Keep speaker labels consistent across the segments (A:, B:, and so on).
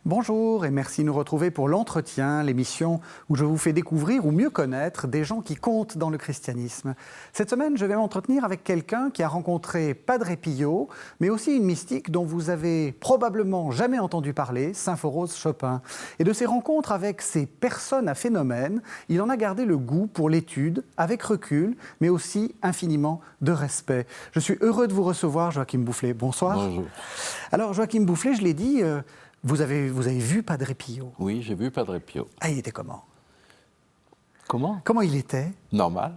A: Bonjour et merci de nous retrouver pour l'entretien, l'émission où je vous fais découvrir ou mieux connaître des gens qui comptent dans le christianisme. Cette semaine, je vais m'entretenir avec quelqu'un qui a rencontré Padre Pio, mais aussi une mystique dont vous avez probablement jamais entendu parler, Symphorose Chopin. Et de ses rencontres avec ces personnes à phénomène, il en a gardé le goût pour l'étude, avec recul, mais aussi infiniment de respect. Je suis heureux de vous recevoir, Joachim Boufflet. Bonsoir.
B: Bonjour.
A: Alors, Joachim Boufflet, je l'ai dit... Vous avez vu Padre Pio?
B: Oui, j'ai vu Padre Pio.
A: Ah, il était comment?
B: Comment?
A: Comment il était?
B: Normal.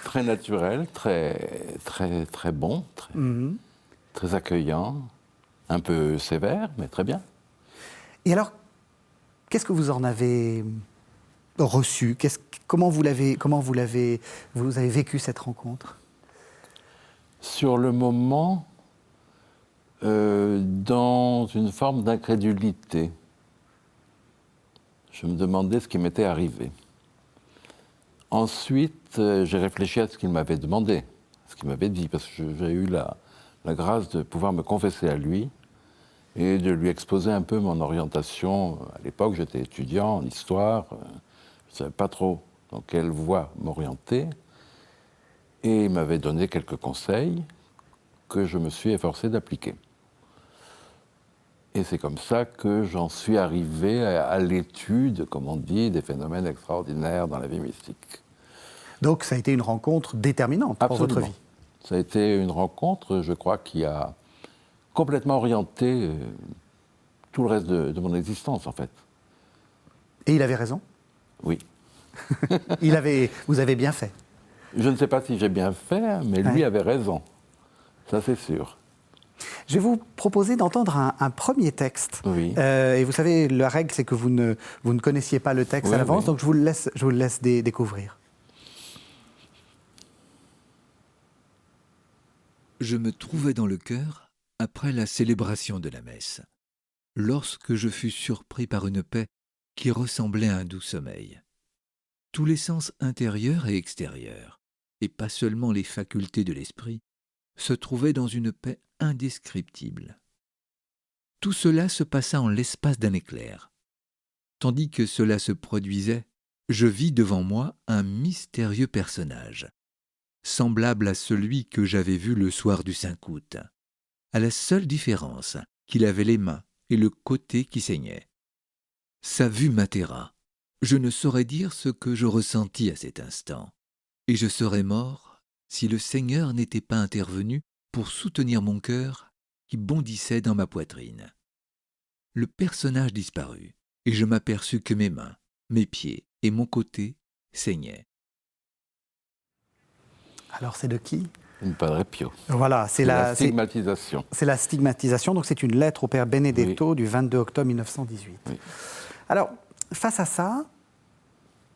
B: Très naturel, très bon, très accueillant, un peu sévère, mais très bien.
A: Et alors, qu'est-ce que vous en avez reçu? Comment vous avez vécu cette rencontre?
B: Sur le moment, dans une forme d'incrédulité. Je me demandais ce qui m'était arrivé. Ensuite, j'ai réfléchi à ce qu'il m'avait demandé, ce qu'il m'avait dit, parce que j'ai eu la grâce de pouvoir me confesser à lui et de lui exposer un peu mon orientation. À l'époque, j'étais étudiant en histoire, je ne savais pas trop dans quelle voie m'orienter, et il m'avait donné quelques conseils que je me suis efforcé d'appliquer. Et c'est comme ça que j'en suis arrivé à l'étude, comme on dit, des phénomènes extraordinaires dans la vie mystique.
A: Donc ça a été une rencontre déterminante pour votre vie.
B: Ça a été une rencontre, je crois, qui a complètement orienté tout le reste de mon existence, en fait.
A: Et il avait raison?
B: Oui.
A: Vous avez bien fait?
B: Je ne sais pas si j'ai bien fait, mais lui avait raison. Ça, c'est sûr.
A: Je vais vous proposer d'entendre un premier texte.
B: Oui.
A: Et vous savez, la règle, c'est que vous ne connaissiez pas le texte à l'avance, donc je vous le laisse découvrir.
C: Je me trouvais dans le chœur après la célébration de la messe, lorsque je fus surpris par une paix qui ressemblait à un doux sommeil. Tous les sens intérieurs et extérieurs, et pas seulement les facultés de l'esprit, se trouvaient dans une paix indescriptible. Tout cela se passa en l'espace d'un éclair. Tandis que cela se produisait, je vis devant moi un mystérieux personnage, semblable à celui que j'avais vu le soir du 5 août, à la seule différence qu'il avait les mains et le côté qui saignait. Sa vue m'atterra. Je ne saurais dire ce que je ressentis à cet instant, et je serais mort si le Seigneur n'était pas intervenu pour soutenir mon cœur qui bondissait dans ma poitrine. Le personnage disparut, et je m'aperçus que mes mains, mes pieds et mon côté saignaient.
A: Alors c'est de qui?
B: Padre Pio.
A: Voilà, c'est
B: la stigmatisation.
A: C'est la stigmatisation, donc c'est une lettre au Père Benedetto du 22 octobre 1918. Oui. Alors, face à ça,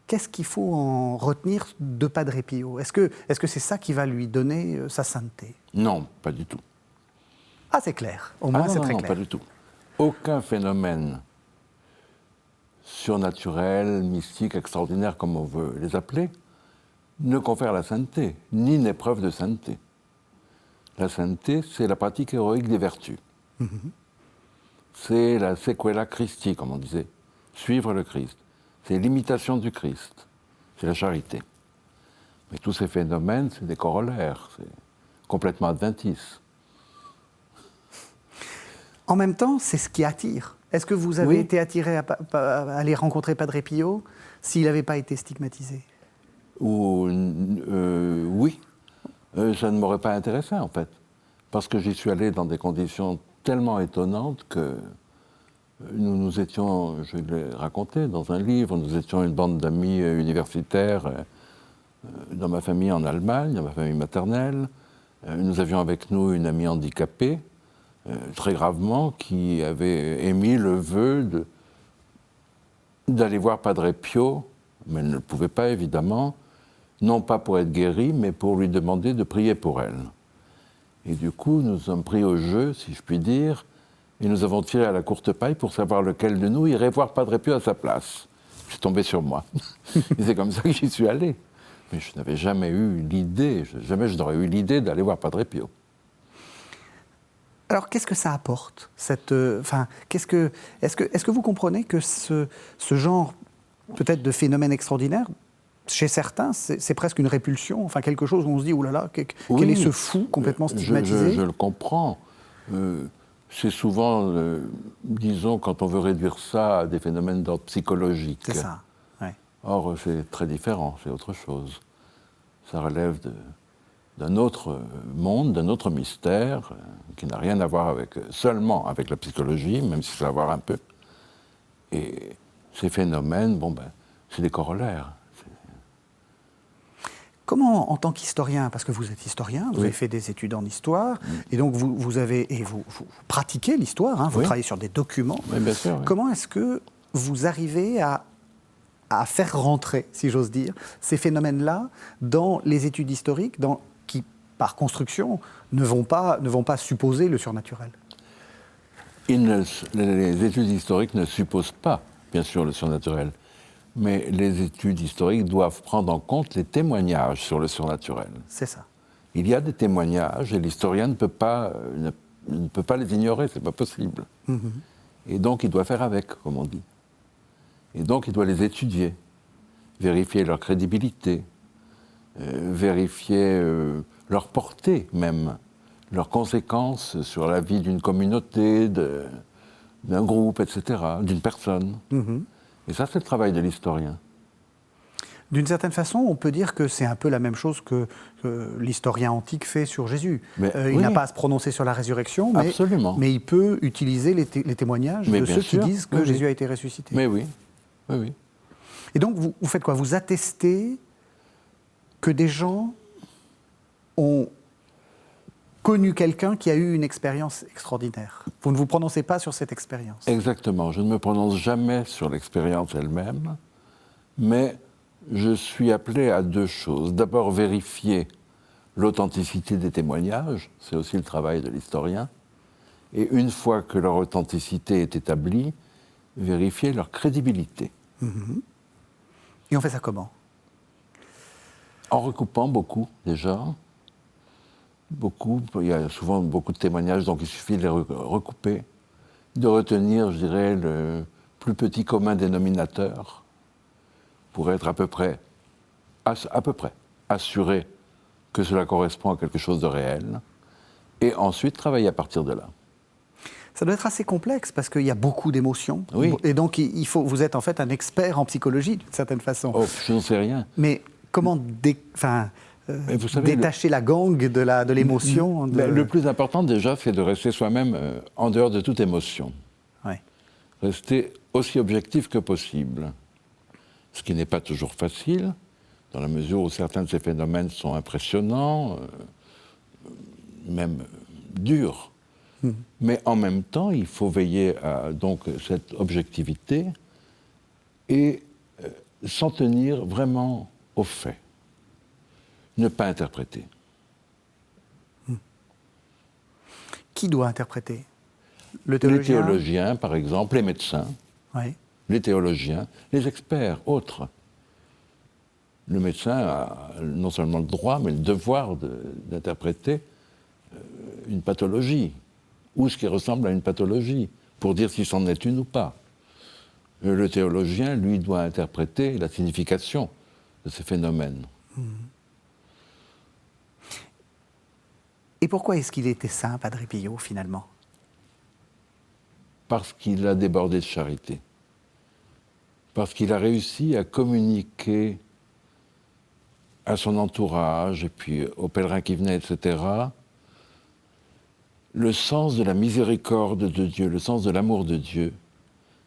A: qu'est-ce qu'il faut en retenir de Padre Pio? Est-ce que c'est ça qui va lui donner sa sainteté?
B: Non, pas du tout.
A: Ah, c'est clair. Au moins, c'est très clair.
B: Non, pas du tout. Aucun phénomène surnaturel, mystique, extraordinaire, comme on veut les appeler, ne confère la sainteté, ni n'est preuve de sainteté. La sainteté, c'est la pratique héroïque des vertus. C'est la sequela Christi, comme on disait, suivre le Christ. C'est l'imitation du Christ, c'est la charité. Mais tous ces phénomènes, c'est des corollaires, c'est complètement adventice.
A: En même temps, c'est ce qui attire. Est-ce que vous avez été attiré à aller rencontrer Padre Pio s'il n'avait pas été stigmatisé?
B: Oui. Ça ne m'aurait pas intéressé, en fait. Parce que j'y suis allé dans des conditions tellement étonnantes que nous étions, je l'ai raconté dans un livre, nous étions une bande d'amis universitaires dans ma famille en Allemagne, dans ma famille maternelle. Nous avions avec nous une amie handicapée, très gravement, qui avait émis le vœu d'aller voir Padre Pio, mais elle ne le pouvait pas, évidemment, non pas pour être guérie, mais pour lui demander de prier pour elle. Et du coup, nous sommes pris au jeu, si je puis dire, et nous avons tiré à la courte paille pour savoir lequel de nous irait voir Padre Pio à sa place. C'est tombé sur moi. Et c'est comme ça que j'y suis allé. Mais je n'avais jamais eu l'idée, jamais je n'aurais eu l'idée d'aller voir Padre Pio.
A: Alors, qu'est-ce que ça apporte est-ce que vous comprenez que ce genre, peut-être, de phénomène extraordinaire, chez certains, c'est presque une répulsion, enfin quelque chose où on se dit, oulala, quel est ce fou complètement stigmatisé?
B: Je le comprends. C'est souvent, disons, quand on veut réduire ça à des phénomènes d'ordre psychologique.
A: C'est ça, ouais.
B: Or, c'est très différent, c'est autre chose. Ça relève d'un autre monde, d'un autre mystère, qui n'a rien à voir seulement avec la psychologie, même si ça a à voir un peu. Et ces phénomènes, c'est des corollaires.
A: Comment, en tant qu'historien, parce que vous êtes historien, vous
B: Oui.
A: avez fait des études en histoire, et donc vous pratiquez l'histoire, hein, vous
B: Oui.
A: travaillez sur des documents.
B: Oui, bien sûr. Oui.
A: Comment est-ce que vous arrivez à faire rentrer, si j'ose dire, ces phénomènes-là dans les études historiques, qui, par construction, ne vont pas supposer le surnaturel?
B: Les études historiques ne supposent pas, bien sûr, le surnaturel. Mais les études historiques doivent prendre en compte les témoignages sur le surnaturel.
A: C'est ça.
B: Il y a des témoignages et l'historien ne peut pas les ignorer, c'est pas possible.
A: Mhm.
B: Et donc il doit faire avec, comme on dit. Et donc il doit les étudier, vérifier leur crédibilité, vérifier leur portée même, leurs conséquences sur la vie d'une communauté, d'un groupe, etc., d'une personne.
A: Mhm.
B: Et ça, c'est le travail de l'historien.
A: D'une certaine façon, on peut dire que c'est un peu la même chose que l'historien antique fait sur Jésus.
B: Mais,
A: Il
B: oui.
A: n'a pas à se prononcer sur la résurrection,
B: Absolument.
A: mais il peut utiliser les témoignages
B: Mais
A: de
B: bien
A: ceux
B: sûr.
A: qui disent que
B: Oui, oui.
A: Jésus a été ressuscité.
B: Mais oui, oui, oui.
A: Et donc, vous faites quoi? Vous attestez que des gens ont connu quelqu'un qui a eu une expérience extraordinaire. Vous ne vous prononcez pas sur cette expérience.
B: Exactement. Je ne me prononce jamais sur l'expérience elle-même, mais je suis appelé à deux choses. D'abord, vérifier l'authenticité des témoignages, c'est aussi le travail de l'historien, et une fois que leur authenticité est établie, vérifier leur crédibilité.
A: Et on fait ça comment?
B: En recoupant beaucoup, déjà. Beaucoup, il y a souvent beaucoup de témoignages, donc il suffit de les recouper, de retenir, je dirais, le plus petit commun dénominateur pour être à peu près assuré que cela correspond à quelque chose de réel, et ensuite travailler à partir de là.
A: Ça doit être assez complexe parce qu'il y a beaucoup d'émotions.
B: Oui.
A: Et donc, vous êtes en fait un expert en psychologie, d'une certaine façon.
B: Oh, je n'en sais rien.
A: Mais comment
B: Mais vous savez,
A: détacher la gangue de l'émotion
B: Le plus important, déjà, c'est de rester soi-même en dehors de toute émotion.
A: Ouais.
B: Rester aussi objectif que possible. Ce qui n'est pas toujours facile, dans la mesure où certains de ces phénomènes sont impressionnants, même durs. Mais en même temps, il faut veiller à donc, cette objectivité et s'en tenir vraiment aux faits. Ne pas interpréter.
A: Qui doit interpréter? Le
B: Les
A: théologien?
B: théologiens, par exemple, les médecins,
A: Oui.
B: les théologiens, les experts, autres. Le médecin a non seulement le droit, mais le devoir d'interpréter une pathologie, ou ce qui ressemble à une pathologie, pour dire si c'en est une ou pas. Le théologien, lui, doit interpréter la signification de ces phénomènes.
A: Et pourquoi est-ce qu'il était saint, Padre Pio, finalement?
B: Parce qu'il a débordé de charité. Parce qu'il a réussi à communiquer à son entourage, et puis aux pèlerins qui venaient, etc., le sens de la miséricorde de Dieu, le sens de l'amour de Dieu.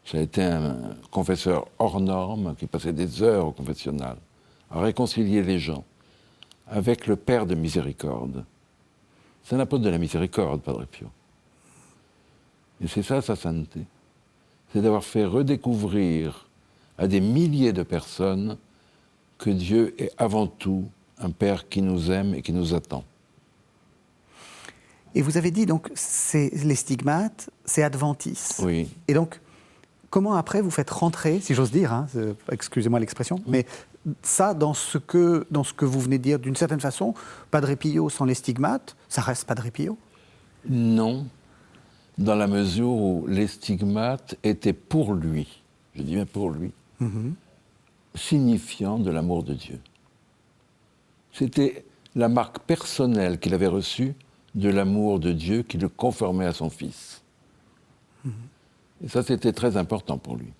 B: Ça a été un confesseur hors norme qui passait des heures au confessionnal à réconcilier les gens avec le Père de miséricorde. C'est un apôtre de la miséricorde, Padre Pio. Et c'est ça, sa sainteté. C'est d'avoir fait redécouvrir à des milliers de personnes que Dieu est avant tout un Père qui nous aime et qui nous attend.
A: Et vous avez dit, donc, les stigmates, c'est adventice.
B: Oui.
A: Et donc, comment après vous faites rentrer, si j'ose dire, hein, excusez-moi l'expression, mais ça dans ce que vous venez de dire, d'une certaine façon, Padre Pio sans les stigmates, ça reste Padre Pio?
B: Non, dans la mesure où les stigmates étaient pour lui, je dis bien pour lui, signifiant de l'amour de Dieu. C'était la marque personnelle qu'il avait reçue de l'amour de Dieu qui le conformait à son Fils. Et ça, c'était très important pour lui.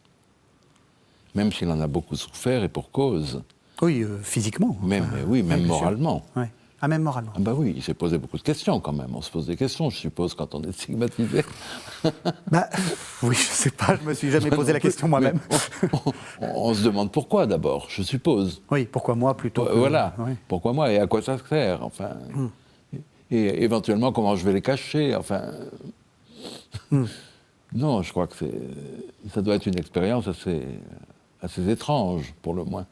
B: Même s'il en a beaucoup souffert, et pour cause.
A: Oui, physiquement.
B: Même,
A: Enfin,
B: oui, même
A: bien sûr.
B: moralement.
A: Ouais. Ah, même moralement.
B: Ah bah oui, il s'est posé beaucoup de questions quand même. On se pose des questions, je suppose, quand on est stigmatisé.
A: Bah, oui, je sais pas, je me suis jamais posé la question moi-même.
B: On se demande pourquoi d'abord, je suppose.
A: Oui, pourquoi moi plutôt que...
B: Voilà,
A: Oui.
B: pourquoi moi et à quoi ça sert, enfin. Et éventuellement, comment je vais les cacher, enfin. Non, je crois que ça doit être une expérience assez étrange, pour le moins.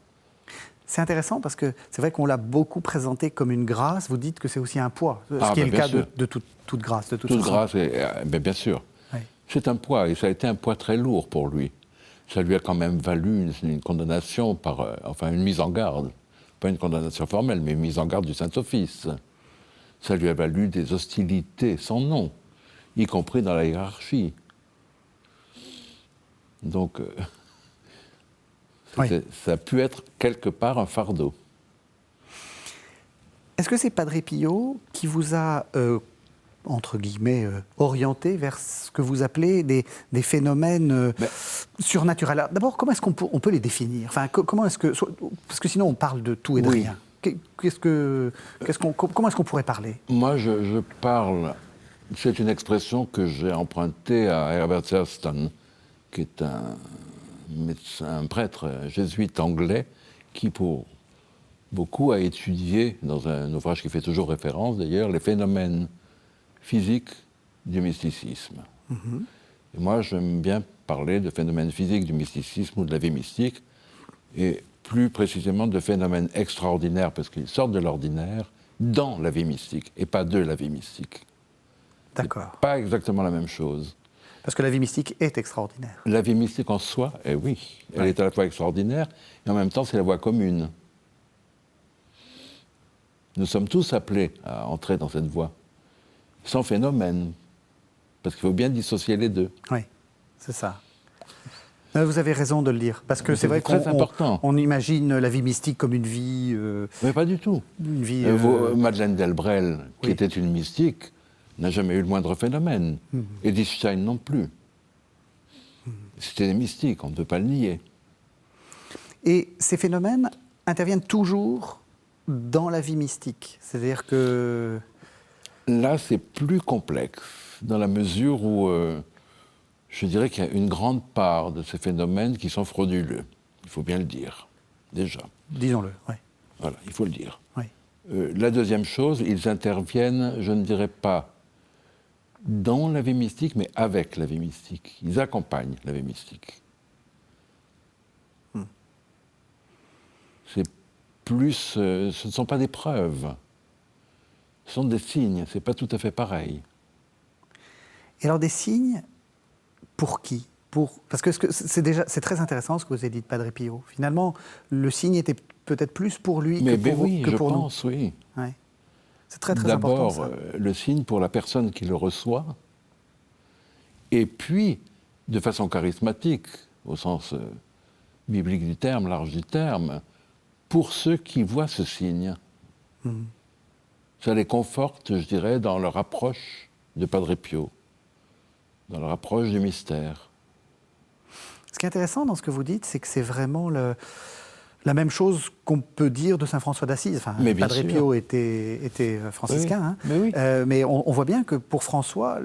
A: C'est intéressant parce que c'est vrai qu'on l'a beaucoup présenté comme une grâce. Vous dites que c'est aussi un poids, ce qui est le cas de toute grâce, de toute façon.
B: Grâce, bien sûr.
A: Oui.
B: C'est un poids, et ça a été un poids très lourd pour lui. Ça lui a quand même valu une condamnation enfin une mise en garde. Pas une condamnation formelle, mais une mise en garde du Saint-Office. Ça lui a valu des hostilités sans nom, y compris dans la hiérarchie. Donc, ça a pu être quelque part un fardeau.
A: Est-ce que c'est Padre Pio qui vous a, entre guillemets, orienté vers ce que vous appelez des phénomènes surnaturels? Alors, d'abord, comment est-ce qu'on peut les définir? Enfin, comment est-ce que... Parce que sinon, on parle de tout et de rien. Comment est-ce qu'on pourrait parler?
B: Moi, je parle... C'est une expression que j'ai empruntée à Herbert Thurston, qui est un prêtre jésuite anglais qui, pour beaucoup, a étudié, dans un ouvrage qui fait toujours référence d'ailleurs, les phénomènes physiques du mysticisme. Et moi, j'aime bien parler de phénomènes physiques du mysticisme ou de la vie mystique, et plus précisément de phénomènes extraordinaires, parce qu'ils sortent de l'ordinaire dans la vie mystique, et pas de la vie mystique.
A: D'accord.
B: C'est pas exactement la même chose.
A: Parce que la vie mystique est extraordinaire.
B: La vie mystique en soi, oui, elle est à la fois extraordinaire, et en même temps, c'est la voie commune. Nous sommes tous appelés à entrer dans cette voie, sans phénomène, parce qu'il faut bien dissocier les deux.
A: Oui, c'est ça. Vous avez raison de le dire, parce que c'est vrai qu'on imagine la vie mystique comme une vie...
B: Mais pas du tout.
A: Une vie...
B: Madeleine Delbrel, qui était une mystique, n'a jamais eu le moindre phénomène. Edith Stein non plus. C'était des mystiques, on ne peut pas le nier.
A: Et ces phénomènes interviennent toujours dans la vie mystique. C'est-à-dire que...
B: Là, c'est plus complexe, dans la mesure où je dirais qu'il y a une grande part de ces phénomènes qui sont frauduleux. Il faut bien le dire, déjà.
A: Disons-le, oui.
B: Voilà, il faut le dire.
A: Oui.
B: La deuxième chose, ils interviennent, je ne dirais pas dans la vie mystique, mais avec la vie mystique. Ils accompagnent la vie mystique. C'est plus... ce ne sont pas des preuves. Ce sont des signes, c'est pas tout à fait pareil.
A: Et alors des signes, pour qui? Parce que c'est très intéressant ce que vous avez dit de Padre Pio. Finalement, le signe était peut-être plus pour lui que pour,
B: oui,
A: que pour nous.
B: Je pense, oui.
A: Ouais. C'est très, très important, ça.
B: D'abord, le signe pour la personne qui le reçoit, et puis, de façon charismatique, au sens biblique du terme, large du terme, pour ceux qui voient ce signe. Ça les conforte, je dirais, dans leur approche de Padre Pio, dans leur approche du mystère.
A: Ce qui est intéressant dans ce que vous dites, c'est que c'est vraiment la même chose qu'on peut dire de saint François d'Assise. Enfin, Padre Pio était franciscain,
B: oui.
A: Mais on voit bien que pour François,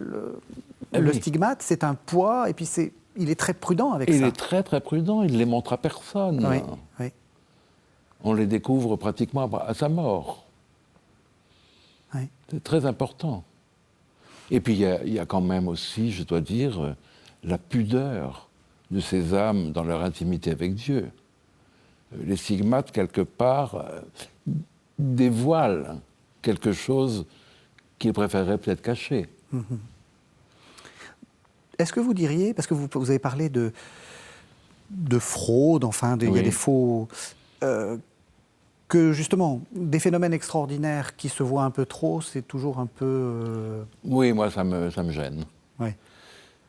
A: le stigmate, c'est un poids, et puis il est très prudent avec ça.
B: Il est très très prudent, il ne les montre à personne.
A: Oui.
B: On les découvre pratiquement à sa mort.
A: Oui.
B: C'est très important. Et puis il y a quand même aussi, je dois dire, la pudeur de ces âmes dans leur intimité avec Dieu. Les stigmates, quelque part, dévoilent quelque chose qu'ils préféreraient peut-être cacher.
A: Est-ce que vous diriez, parce que vous avez parlé de fraude, enfin, il y a des faux... que justement, des phénomènes extraordinaires qui se voient un peu trop, c'est toujours un peu...
B: Oui, moi, ça me gêne.
A: Oui.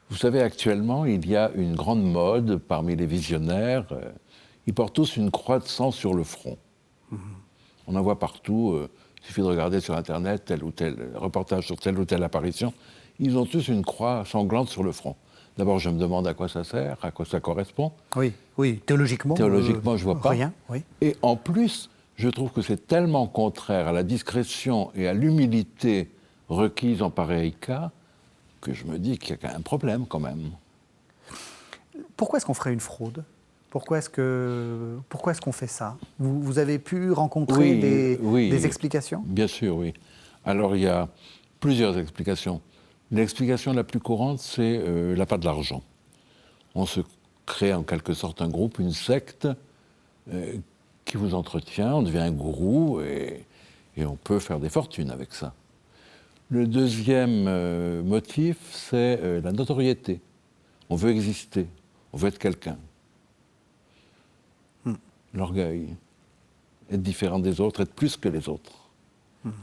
B: Vous savez, actuellement, il y a une grande mode parmi les visionnaires. Ils portent tous une croix de sang sur le front. On en voit partout. Il suffit de regarder sur Internet tel ou tel reportage sur telle ou telle apparition. Ils ont tous une croix sanglante sur le front. D'abord, je me demande à quoi ça sert, à quoi ça correspond.
A: Oui, oui, théologiquement.
B: Théologiquement, je ne vois pas.
A: Rien, oui.
B: Et en plus, je trouve que c'est tellement contraire à la discrétion et à l'humilité requise en pareil cas que je me dis qu'il y a un problème quand même.
A: Pourquoi est-ce qu'on ferait une fraude ? Pourquoi est-ce qu'on fait ça ? Vous avez pu rencontrer des explications ?
B: Bien sûr, oui. Alors, il y a plusieurs explications. L'explication la plus courante, c'est l'appât de l'argent. On se crée en quelque sorte un groupe, une secte qui vous entretient, on devient un gourou et on peut faire des fortunes avec ça. Le deuxième motif, c'est la notoriété. On veut exister, on veut être quelqu'un. L'orgueil, être différent des autres, être plus que les autres,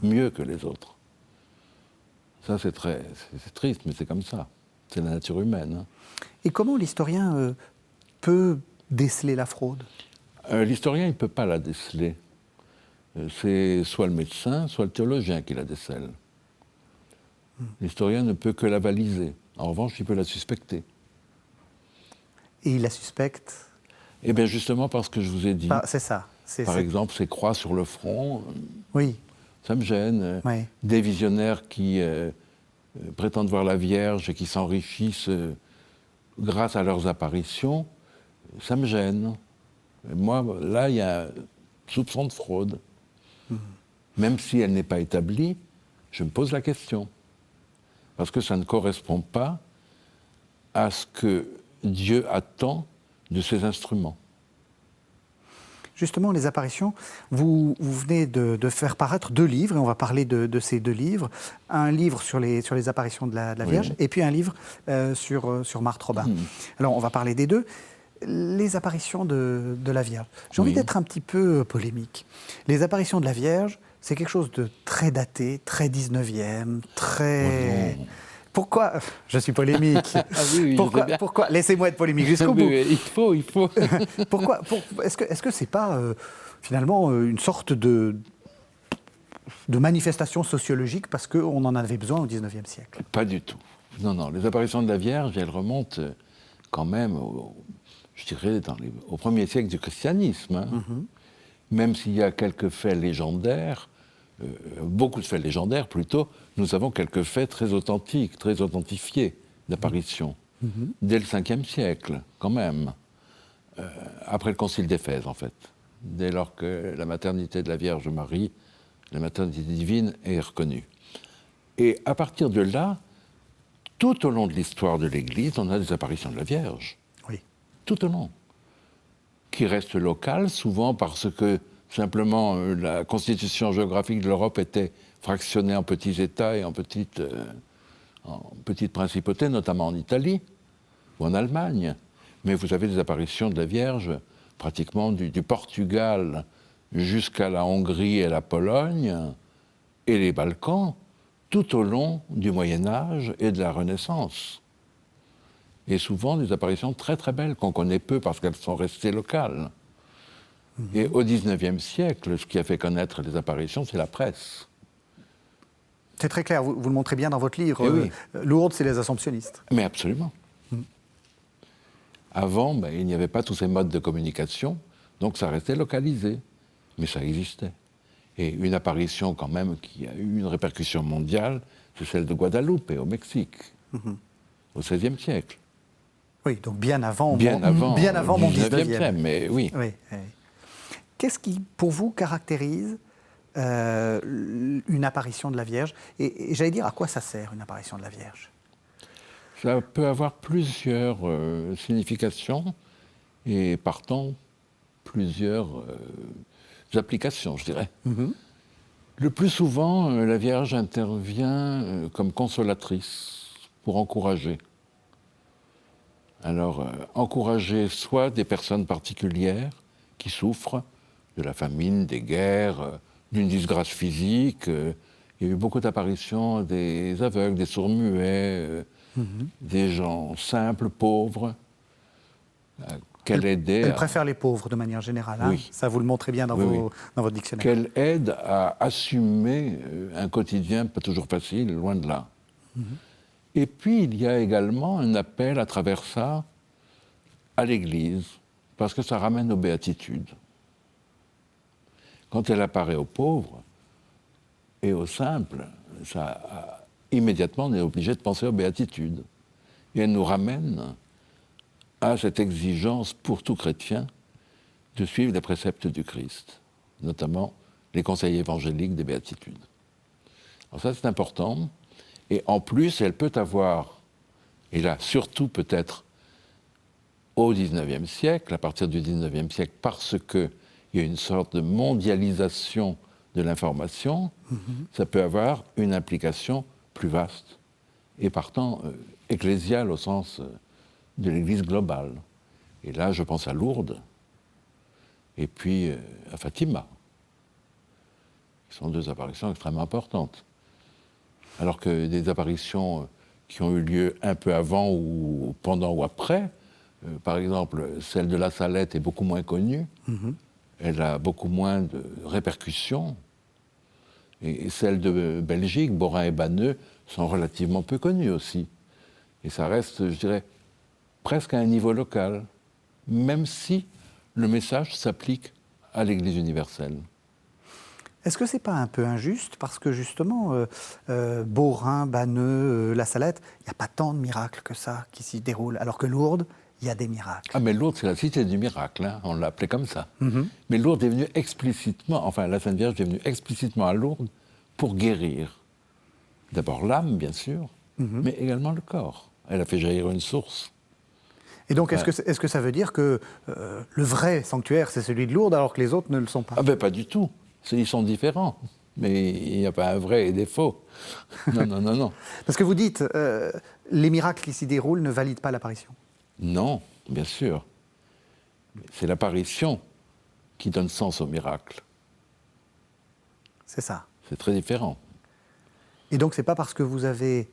B: mieux que les autres. Ça, c'est triste, mais c'est comme ça. C'est la nature humaine. Hein.
A: Et comment l'historien peut déceler la fraude ?
B: L'historien, il ne peut pas la déceler. C'est soit le médecin, soit le théologien qui la décèle. L'historien ne peut que la baliser. En revanche, il peut la suspecter.
A: Et il la suspecte ?
B: Eh bien, justement, parce que je vous ai dit...
A: C'est ça.
B: Par exemple, ces croix sur le front,
A: oui.
B: Ça me gêne.
A: Oui.
B: Des visionnaires qui prétendent voir la Vierge et qui s'enrichissent grâce à leurs apparitions, ça me gêne. Moi, là, il y a un soupçon de fraude. Même si elle n'est pas établie, je me pose la question. Parce que ça ne correspond pas à ce que Dieu attend de ses instruments.
A: Justement, les apparitions, vous venez de faire paraître 2 livres, et on va parler de ces 2 livres. Un livre sur les apparitions de la Vierge, oui. Et puis un livre sur Marthe Robin. Alors, on va parler des 2. Les apparitions de la Vierge. J'ai envie d'être un petit peu polémique. Les apparitions de la Vierge, c'est quelque chose de très daté, très 19e, très... Oh pourquoi ? Je suis polémique.
B: Oui,
A: pourquoi ? Laissez-moi être polémique jusqu'au bout.
B: Il faut.
A: Pourquoi ? Est-ce que c'est pas finalement une sorte de manifestation sociologique parce qu'on en avait besoin au XIXe siècle ?
B: Pas du tout. Non. Les apparitions de la Vierge, elles remontent quand même, je dirais, au 1er siècle du christianisme. Hein. Même s'il y a quelques faits légendaires, beaucoup de faits légendaires plutôt, nous avons quelques faits très authentiques, très authentifiés d'apparition. Dès le 5e siècle, quand même. Après le concile d'Éphèse, en fait. Dès lors que la maternité de la Vierge Marie, la maternité divine, est reconnue. Et à partir de là, tout au long de l'histoire de l'Église, on a des apparitions de la Vierge.
A: Oui.
B: Tout au long. Qui restent locales, souvent parce que simplement, la constitution géographique de l'Europe était fractionnée en petits États et en petites principautés, notamment en Italie ou en Allemagne. Mais vous avez des apparitions de la Vierge pratiquement du Portugal jusqu'à la Hongrie et la Pologne et les Balkans, tout au long du Moyen-Âge et de la Renaissance. Et souvent des apparitions très très belles qu'on connaît peu parce qu'elles sont restées locales. Et au XIXe siècle, ce qui a fait connaître les apparitions, c'est la presse.
A: C'est très clair, vous le montrez bien dans votre livre.
B: Oui.
A: Lourdes, c'est les assomptionnistes.
B: Mais absolument. Avant, il n'y avait pas tous ces modes de communication, donc ça restait localisé. Mais ça existait. Et une apparition quand même qui a eu une répercussion mondiale, c'est celle de Guadeloupe, au Mexique, au XVIe siècle.
A: Oui, donc bien avant mon
B: 19e, mais oui.
A: Qu'est-ce qui, pour vous, caractérise une apparition de la Vierge ? Et j'allais dire, à quoi ça sert, une apparition de la Vierge ?
B: Ça peut avoir plusieurs significations et, partant, plusieurs applications, je dirais. Le plus souvent, la Vierge intervient comme consolatrice pour encourager. Alors, encourager soit des personnes particulières qui souffrent de la famine, des guerres, d'une disgrâce physique. Il y a eu beaucoup d'apparitions des aveugles, des sourds-muets, des gens simples, pauvres, qu'elle aidait.
A: Elle préfère les pauvres de manière générale. Hein.
B: Oui.
A: Ça, vous le montrez bien dans,
B: Oui.
A: dans votre dictionnaire.
B: Qu'elle aide à assumer un quotidien pas toujours facile, loin de là. Et puis, il y a également un appel à travers ça à l'Église, parce que ça ramène aux béatitudes. Quand elle apparaît aux pauvres et aux simples, immédiatement, on est obligé de penser aux béatitudes. Et elle nous ramène à cette exigence pour tout chrétien de suivre les préceptes du Christ, notamment les conseils évangéliques des béatitudes. Alors ça, c'est important. Et en plus, elle peut avoir, et là, surtout peut-être au XIXe siècle, à partir du XIXe siècle, parce qu'il y a une sorte de mondialisation de l'information, ça peut avoir une implication plus vaste, et partant ecclésiale au sens de l'Église globale. Et là, je pense à Lourdes, et puis à Fatima, qui sont deux apparitions extrêmement importantes. Alors que des apparitions qui ont eu lieu un peu avant ou pendant ou après, par exemple, celle de La Salette est beaucoup moins connue, elle a beaucoup moins de répercussions, et celle de Belgique, Borin et Banneux, sont relativement peu connues aussi. Et ça reste, je dirais, presque à un niveau local, même si le message s'applique à l'Église universelle.
A: Est-ce que c'est pas un peu injuste parce que justement, Borin, Banneux, La Salette, il n'y a pas tant de miracles que ça qui s'y déroulent, alors que Lourdes, il y a des miracles.
B: Ah mais Lourdes, c'est la cité du miracle, hein, on l'a appelé comme ça. Mais Lourdes est venue explicitement, enfin la Sainte Vierge est venue explicitement à Lourdes pour guérir. D'abord l'âme, bien sûr, mais également le corps. Elle a fait jaillir une source.
A: Et donc, est-ce que ça veut dire que le vrai sanctuaire, c'est celui de Lourdes, alors que les autres ne le sont pas?
B: Ah ben pas du tout. Ils sont différents. Mais il n'y a pas un vrai et des faux. Non, non, non, non.
A: Parce que vous dites, les miracles qui s'y déroulent ne valident pas l'apparition.
B: Non, bien sûr. C'est l'apparition qui donne sens au miracle.
A: C'est ça.
B: C'est très différent.
A: Et donc, c'est pas parce que vous avez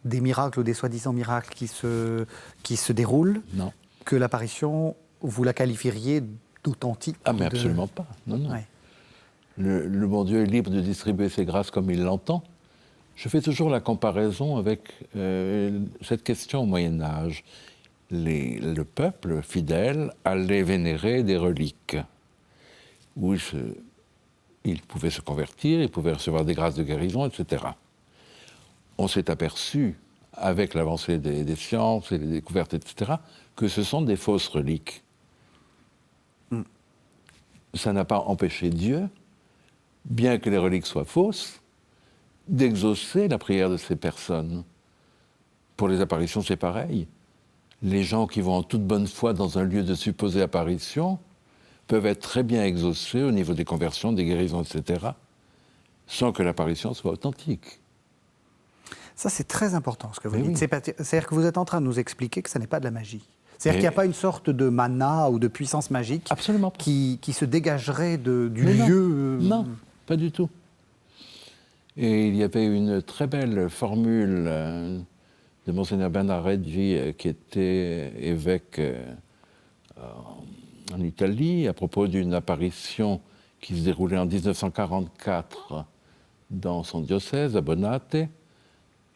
A: des miracles ou des soi-disant miracles qui se déroulent
B: Non.
A: que l'apparition, vous la qualifieriez d'authentique.
B: Ah mais absolument pas. Non, non.
A: Ouais.
B: Le bon Dieu est libre de distribuer ses grâces comme il l'entend. Je fais toujours la comparaison avec cette question au Moyen-Âge. Le peuple fidèle allait vénérer des reliques où il pouvait se convertir, il pouvait recevoir des grâces de guérison, etc. On s'est aperçu, avec l'avancée des sciences et des découvertes, etc., que ce sont des fausses reliques. Ça n'a pas empêché Dieu, bien que les reliques soient fausses, d'exaucer la prière de ces personnes. Pour les apparitions, c'est pareil. Les gens qui vont en toute bonne foi dans un lieu de supposée apparition peuvent être très bien exaucés au niveau des conversions, des guérisons, etc., sans que l'apparition soit authentique.
A: Ça, c'est très important ce que vous
B: Mais
A: dites.
B: oui.
A: C'est-à-dire que vous êtes en train de nous expliquer que ça n'est pas de la magie. C'est-à-dire qu'il n'y a pas une sorte de mana ou de puissance magique
B: Absolument pas.
A: qui se dégagerait du
B: Mais non.
A: lieu.
B: Non, pas du tout. Et il y avait une très belle formule de Monseigneur Bernard Reggi, qui était évêque en Italie, à propos d'une apparition qui se déroulait en 1944 dans son diocèse, à Bonate.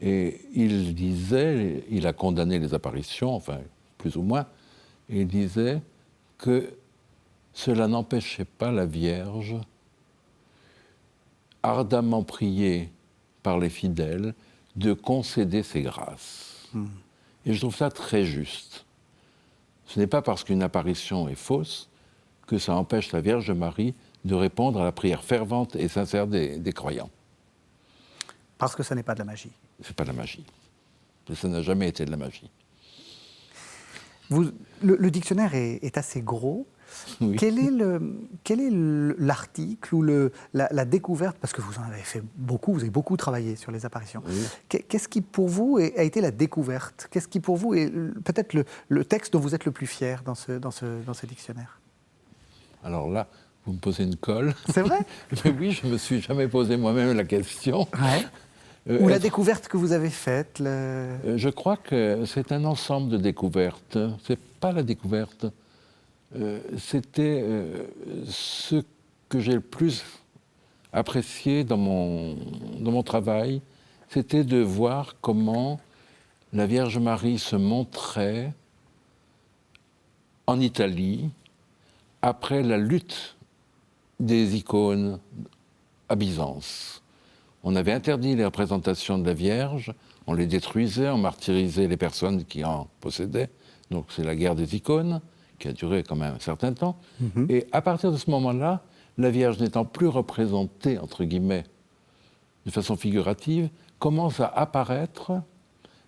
B: Et il disait, il a condamné les apparitions, enfin, plus ou moins, et il disait que cela n'empêchait pas la Vierge, ardemment priée par les fidèles, de concéder ses grâces. Et je trouve ça très juste. Ce n'est pas parce qu'une apparition est fausse que ça empêche la Vierge Marie de répondre à la prière fervente et sincère des croyants.
A: Parce que ça n'est pas de la magie.
B: C'est pas de la magie. Et ça n'a jamais été de la magie.
A: Le dictionnaire est assez gros.
B: Oui.
A: Quel est l'article ou la découverte, parce que vous en avez fait beaucoup, vous avez beaucoup travaillé sur les apparitions.
B: Oui.
A: Qu'est-ce qui pour vous a été la découverte? Qu'est-ce qui pour vous est peut-être le texte dont vous êtes le plus fier dans ce dictionnaire?
B: Alors là, vous me posez une colle.
A: C'est vrai?
B: Mais oui, je ne me suis jamais posé moi-même la question.
A: Ouais. Ou la découverte que vous avez faite
B: Je crois que c'est un ensemble de découvertes. C'est pas la découverte. C'était ce que j'ai le plus apprécié dans mon travail, c'était de voir comment la Vierge Marie se montrait en Italie après la lutte des icônes à Byzance. On avait interdit les représentations de la Vierge, on les détruisait, on martyrisait les personnes qui en possédaient. Donc c'est la guerre des icônes, qui a duré quand même un certain temps. Et à partir de ce moment-là, la Vierge n'étant plus représentée, entre guillemets, de façon figurative, commence à apparaître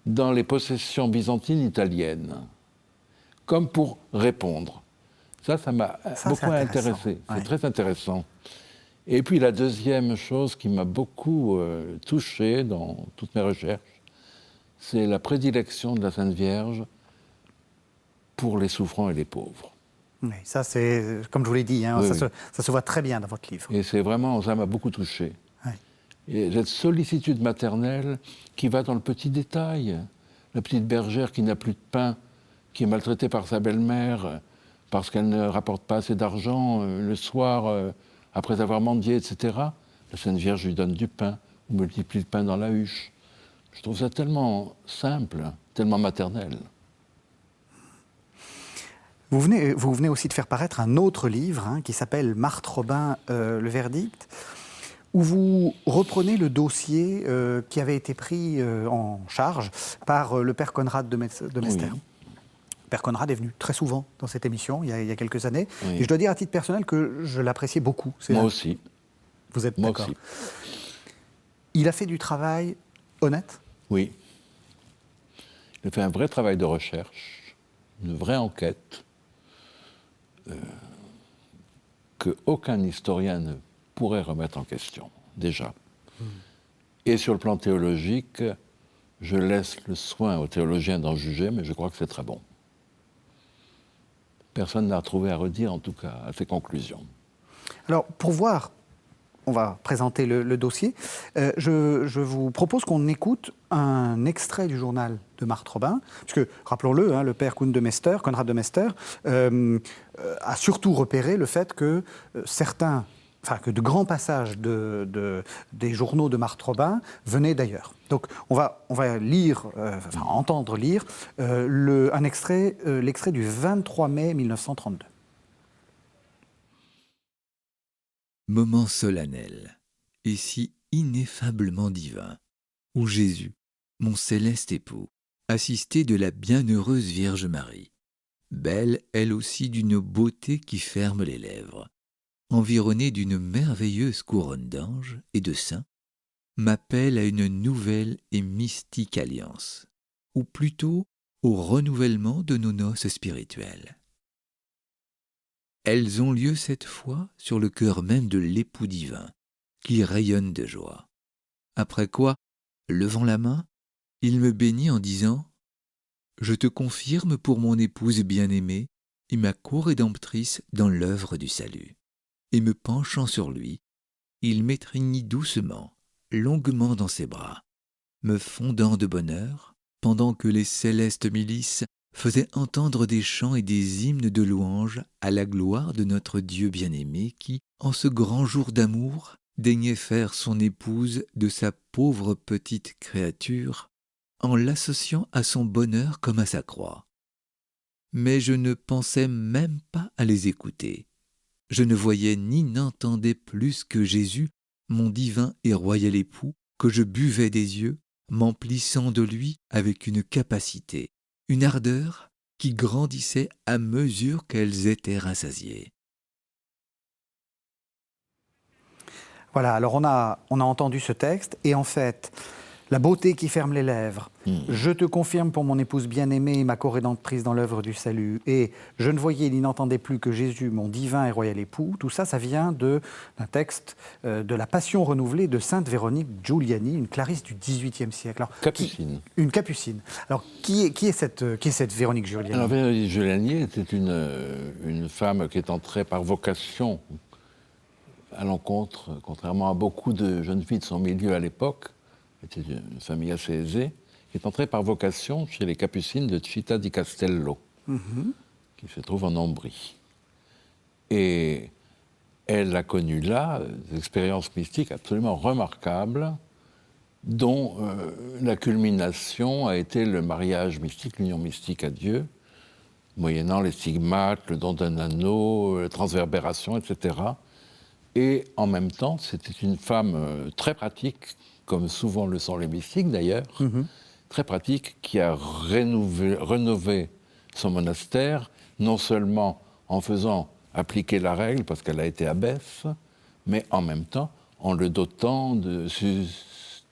B: dans les possessions byzantines italiennes, comme pour répondre. Ça m'a beaucoup intéressé. C'est très intéressant. Et puis la deuxième chose qui m'a beaucoup touché dans toutes mes recherches, c'est la prédilection de la Sainte Vierge pour les souffrants et les pauvres.
A: Oui, ça c'est, comme je vous l'ai dit, hein, ça se voit très bien dans votre livre.
B: Et c'est vraiment, ça m'a beaucoup touché.
A: Oui.
B: Et cette sollicitude maternelle qui va dans le petit détail. La petite bergère qui n'a plus de pain, qui est maltraitée par sa belle-mère parce qu'elle ne rapporte pas assez d'argent le soir après avoir mendié, etc. La Sainte Vierge lui donne du pain ou multiplie le pain dans la huche. Je trouve ça tellement simple, tellement maternel.
A: Vous venez aussi de faire paraître un autre livre qui s'appelle Marthe Robin, le verdict, où vous reprenez le dossier qui avait été pris en charge par le père Conrad de Mester.
B: Oui.
A: Père Conrad est venu très souvent dans cette émission, il y a quelques années.
B: Oui.
A: Et je dois dire à titre personnel que je l'appréciais beaucoup.
B: Moi aussi.
A: Vous êtes
B: Moi
A: d'accord?
B: aussi.
A: Il a fait du travail honnête?
B: Oui. Il a fait un vrai travail de recherche, une vraie enquête, qu'aucun historien ne pourrait remettre en question, déjà. Et sur le plan théologique, je laisse le soin aux théologiens d'en juger, mais je crois que c'est très bon. Personne n'a trouvé à redire, en tout cas, à ses conclusions.
A: Alors, pour voir, on va présenter le dossier, je vous propose qu'on écoute un extrait du journal de Marthe Robin, puisque, rappelons-le, le père Conrad de Mester, a surtout repéré le fait que que de grands passages des journaux de Marthe Robin venaient d'ailleurs. Donc on va lire, entendre lire un extrait, l'extrait du 23 mai 1932.
C: Moment solennel, et si ineffablement divin, où Jésus, mon céleste époux, assisté de la bienheureuse Vierge Marie, belle elle aussi d'une beauté qui ferme les lèvres, environnée d'une merveilleuse couronne d'anges et de saints, m'appelle à une nouvelle et mystique alliance, ou plutôt au renouvellement de nos noces spirituelles. Elles ont lieu cette fois sur le cœur même de l'époux divin, qui rayonne de joie. Après quoi, levant la main, il me bénit en disant « Je te confirme pour mon épouse bien-aimée et ma co-rédemptrice dans l'œuvre du salut. » Et me penchant sur lui, il m'étreignit doucement, longuement dans ses bras, me fondant de bonheur, pendant que les célestes milices faisaient entendre des chants et des hymnes de louange à la gloire de notre Dieu bien-aimé qui, en ce grand jour d'amour, daignait faire son épouse de sa pauvre petite créature, en l'associant à son bonheur comme à sa croix. Mais je ne pensais même pas à les écouter. Je ne voyais ni n'entendais plus que Jésus, mon divin et royal époux, que je buvais des yeux, m'emplissant de lui avec une capacité, une ardeur qui grandissait à mesure qu'elles étaient rassasiées.
A: Voilà, alors on a entendu ce texte, et en fait, la beauté qui ferme les lèvres, je te confirme pour mon épouse bien-aimée, ma co-rédemptrice dans l'œuvre du salut, et je ne voyais ni n'entendais plus que Jésus, mon divin et royal époux, tout ça, ça vient d'un texte de la Passion renouvelée de Sainte Véronique Giuliani, une clarisse du XVIIIe siècle. Alors,
B: Capucine.
A: Une capucine. Alors, qui est cette Véronique Giuliani?
B: Alors, Véronique Giuliani était une femme qui est entrée par vocation à l'encontre, contrairement à beaucoup de jeunes filles de son milieu à l'époque, était d'une famille assez aisée, qui est entrée par vocation chez les Capucines de Città di Castello, qui se trouve en Ombrie. Et elle a connu là des expériences mystiques absolument remarquables, dont la culmination a été le mariage mystique, l'union mystique à Dieu, moyennant les stigmates, le don d'un anneau, la transverbération, etc. Et en même temps, c'était une femme très pratique, comme souvent le sont les mystiques d'ailleurs, très pratique, qui a rénové son monastère, non seulement en faisant appliquer la règle, parce qu'elle a été abbesse, mais en même temps en le dotant de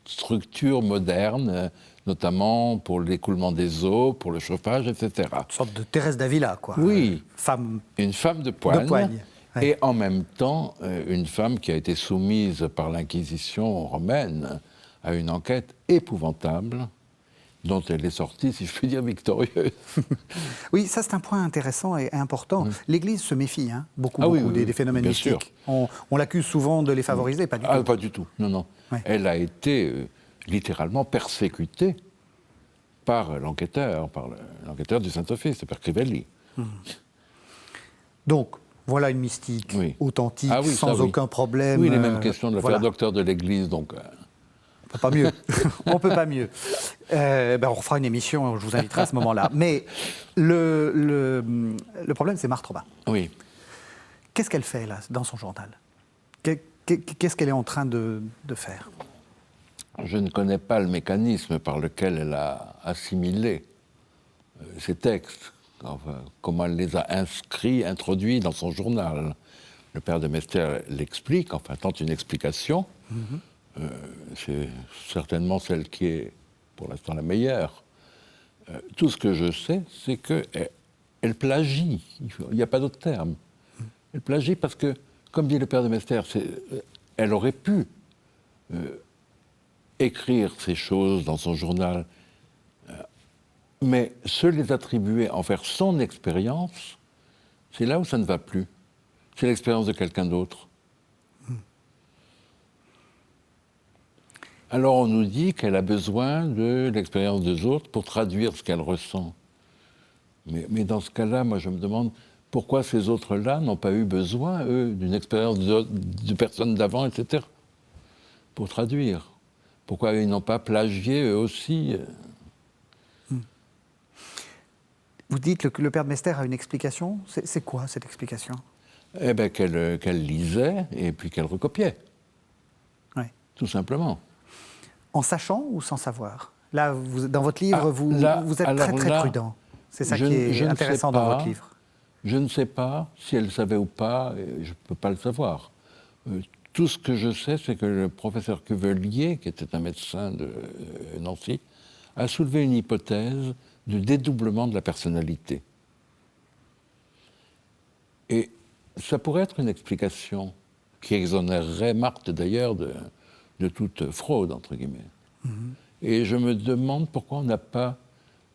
B: structures modernes, notamment pour l'écoulement des eaux, pour le chauffage, etc.
A: Une sorte de Thérèse d'Avila, quoi.
B: Oui,
A: Femme
B: une femme de poigne.
A: Ouais.
B: Et en même temps, une femme qui a été soumise par l'Inquisition romaine à une enquête épouvantable, dont elle est sortie, si je puis dire, victorieuse.
A: Oui, ça c'est un point intéressant et important. L'Église se méfie beaucoup,
B: oui,
A: des phénomènes
B: bien
A: mystiques. On l'accuse souvent de les favoriser, pas du tout.
B: Pas du tout, non. Ouais. Elle a été littéralement persécutée par l'enquêteur du Saint-Office, le père Crivelli.
A: Donc, voilà une mystique authentique, sans aucun problème.
B: Oui, les mêmes questions de le faire docteur de l'Église, donc...
A: On peut pas mieux. On peut pas mieux. On refera une émission, je vous inviterai à ce moment-là. Mais le problème, c'est Marthe Robin.
B: Oui.
A: Qu'est-ce qu'elle fait, là, dans son journal ? Qu'est-ce qu'elle est en train de faire ?
B: Je ne connais pas le mécanisme par lequel elle a assimilé ces textes, comment elle les a introduits dans son journal. Le père de Mester l'explique, tente une explication. C'est certainement celle qui est, pour l'instant, la meilleure. Tout ce que je sais, c'est qu'elle plagie. Il n'y a pas d'autre terme. Elle plagie parce que, comme dit le père de Mester, elle aurait pu écrire ces choses dans son journal, mais se les attribuer, en faire son expérience, c'est là où ça ne va plus. C'est l'expérience de quelqu'un d'autre. Alors on nous dit qu'elle a besoin de l'expérience des autres pour traduire ce qu'elle ressent. Mais dans ce cas-là, moi je me demande pourquoi ces autres-là n'ont pas eu besoin, eux, d'une expérience de personnes d'avant, etc., pour traduire. Pourquoi ils n'ont pas plagié eux aussi.
A: Vous dites que le père de Mester a une explication. C'est quoi cette explication ?
B: Eh bien qu'elle lisait et puis qu'elle recopiait.
A: Oui.
B: Tout simplement.
A: En sachant ou sans savoir ? Là, dans votre livre, vous êtes très prudent. C'est ça qui est intéressant dans votre livre.
B: Je ne sais pas si elle savait ou pas, je ne peux pas le savoir. Tout ce que je sais, c'est que le professeur Cuvelier, qui était un médecin de Nancy, a soulevé une hypothèse du dédoublement de la personnalité. Et ça pourrait être une explication qui exonérerait Marthe, d'ailleurs, de toute fraude, entre guillemets. Et je me demande pourquoi on n'a pas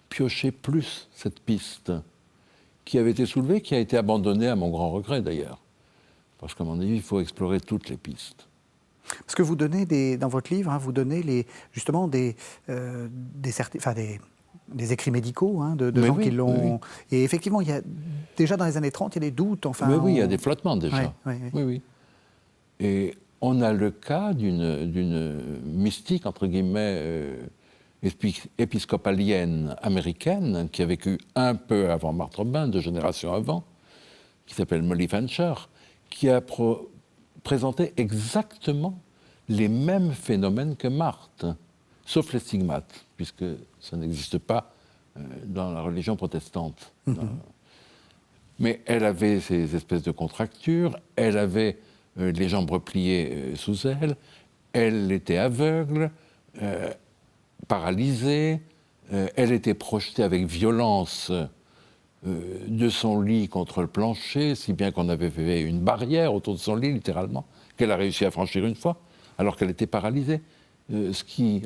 B: pioché plus cette piste qui avait été soulevée, qui a été abandonnée à mon grand regret, d'ailleurs. Parce qu'à mon avis, il faut explorer toutes les pistes.
A: Parce que vous donnez dans votre livre, vous donnez justement des écrits médicaux de gens qui l'ont... Oui. Et effectivement, il y a, déjà dans les années 30, il y a des doutes.
B: Oui, il y a des flottements déjà. Oui. Et on a le cas d'une mystique, entre guillemets, épiscopalienne américaine, qui a vécu un peu avant Marthe Robin, 2 générations avant, qui s'appelle Molly Fancher, qui a présenté exactement les mêmes phénomènes que Marthe, sauf les stigmates, puisque ça n'existe pas dans la religion protestante. Mais elle avait ces espèces de contractures, elle avait les jambes repliées sous elle était aveugle, paralysée, elle était projetée avec violence de son lit contre le plancher, si bien qu'on avait fait une barrière autour de son lit, littéralement, qu'elle a réussi à franchir une fois, alors qu'elle était paralysée. Ce qui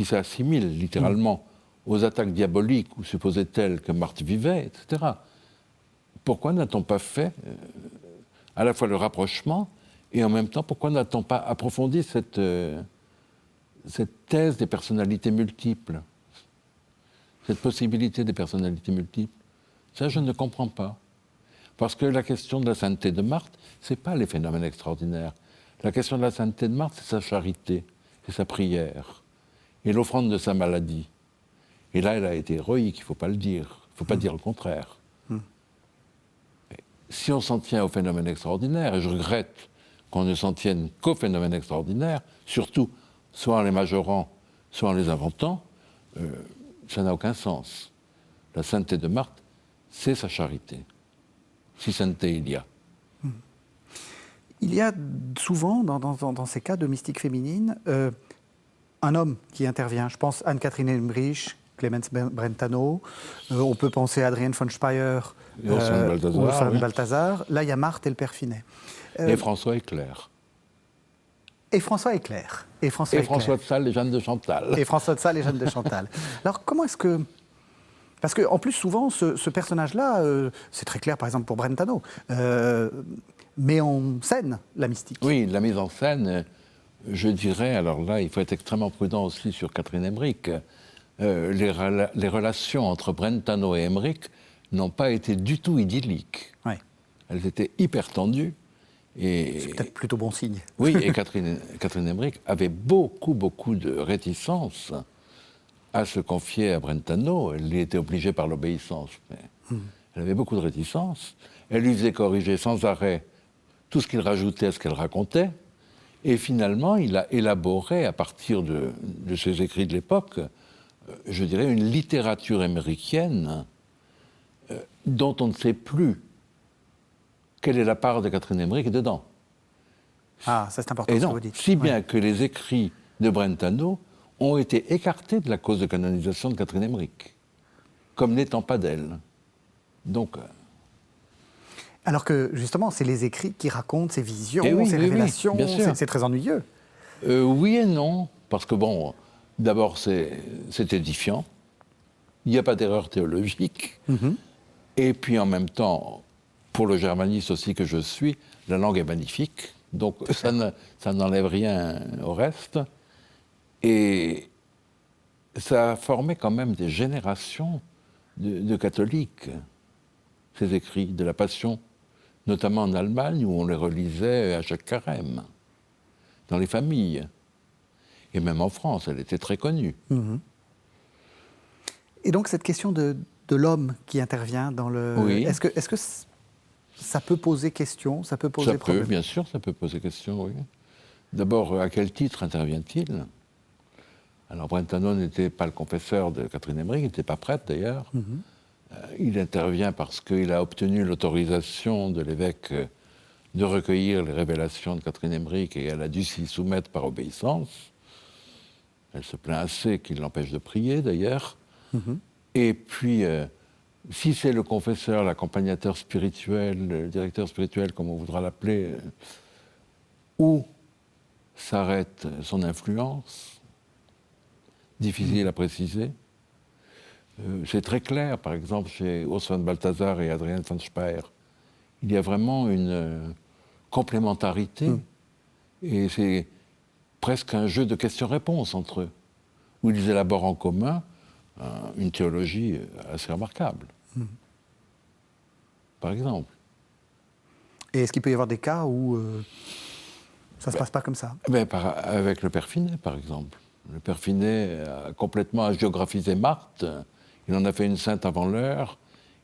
B: s'assimile littéralement aux attaques diaboliques où supposait-elle que Marthe vivait, etc. Pourquoi n'a-t-on pas fait à la fois le rapprochement et en même temps, pourquoi n'a-t-on pas approfondi cette cette thèse des personnalités multiples, cette possibilité des personnalités multiples, ça je ne comprends pas. Parce que la question de la sainteté de Marthe, ce n'est pas les phénomènes extraordinaires. La question de la sainteté de Marthe, c'est sa charité, c'est sa prière, et l'offrande de sa maladie. Et là, elle a été héroïque, il ne faut pas le dire, il ne faut pas dire le contraire. Si on s'en tient aux phénomènes extraordinaires, et je regrette qu'on ne s'en tienne qu'aux phénomènes extraordinaires, surtout soit en les majorant, soit en les inventant, ça n'a aucun sens. La sainteté de Marthe, c'est sa charité. Si sainteté il y a.
A: Il y a souvent, dans ces cas de mystique féminine, un homme qui intervient. Je pense Anne-Catherine Emmerich, Clemens Brentano, on peut penser à Adrienne von Speyer,
B: Et Ursula
A: Balthazar. Là, il y a Marthe et le père Finet.
B: Et François Éclair.
A: Et François Éclair.
B: Et François de Sales et Jeanne de Chantal.
A: Et François de Sales et Jeanne de Chantal. Alors, comment est-ce que... Parce qu'en plus, souvent, ce personnage-là, c'est très clair, par exemple, pour Brentano, met en scène la mystique.
B: Oui, la mise en scène, je dirais, alors là, il faut être extrêmement prudent aussi sur Catherine Emmerich. Les relations entre Brentano et Emmerich n'ont pas été du tout idylliques.
A: Oui.
B: Elles étaient hyper tendues.
A: C'est peut-être plutôt bon signe.
B: Oui, et Catherine Emmerich avait beaucoup de réticence à se confier à Brentano. Elle y était obligée par l'obéissance. Mais elle avait beaucoup de réticence. Elle lui faisait corriger sans arrêt tout ce qu'il rajoutait à ce qu'elle racontait. Et finalement, il a élaboré, à partir de ses écrits de l'époque, je dirais, une littérature émerichienne dont on ne sait plus quelle est la part de Catherine Emmerich dedans.
A: Ah, ça c'est important
B: et
A: ce
B: non,
A: que vous dites.
B: Si bien que les écrits de Brentano ont été écartés de la cause de canonisation de Catherine Emmerich, comme n'étant pas d'elle. Donc...
A: Alors que, justement, c'est les écrits qui racontent ces visions,
B: oui,
A: ces révélations,
B: bien sûr.
A: C'est très ennuyeux.
B: Oui et non, parce que bon, d'abord c'est édifiant, il n'y a pas d'erreur théologique, et puis en même temps, pour le germaniste aussi que je suis, la langue est magnifique, donc ça n'enlève rien au reste, et ça a formé quand même des générations de catholiques, ces écrits de la Passion, notamment en Allemagne, où on les relisait à chaque carême, dans les familles. Et même en France, elle était très connue.
A: Et donc, cette question de l'homme qui intervient dans le...
B: Oui.
A: Est-ce que ça peut poser question, ça peut poser problème?
B: Bien sûr, ça peut poser question, oui. D'abord, à quel titre intervient-il? Alors, Brentano n'était pas le confesseur de Catherine Emmerich, il n'était pas prêtre d'ailleurs. Il intervient parce qu'il a obtenu l'autorisation de l'évêque de recueillir les révélations de Catherine Emmerich et elle a dû s'y soumettre par obéissance. Elle se plaint assez qu'il l'empêche de prier d'ailleurs. Et puis, si c'est le confesseur, l'accompagnateur spirituel, le directeur spirituel, comme on voudra l'appeler, où s'arrête son influence? Difficile à préciser. C'est très clair, par exemple, chez Urs Balthazar et Adrienne von Speyer. Il y a vraiment une complémentarité. Et c'est presque un jeu de questions-réponses entre eux, où ils élaborent en commun une théologie assez remarquable. Par exemple.
A: Et est-ce qu'il peut y avoir des cas où ça ne se passe pas comme ça?
B: Avec le père Finet, par exemple. Le père Finet a complètement hagiographisé Marthe. Il en a fait une sainte avant l'heure.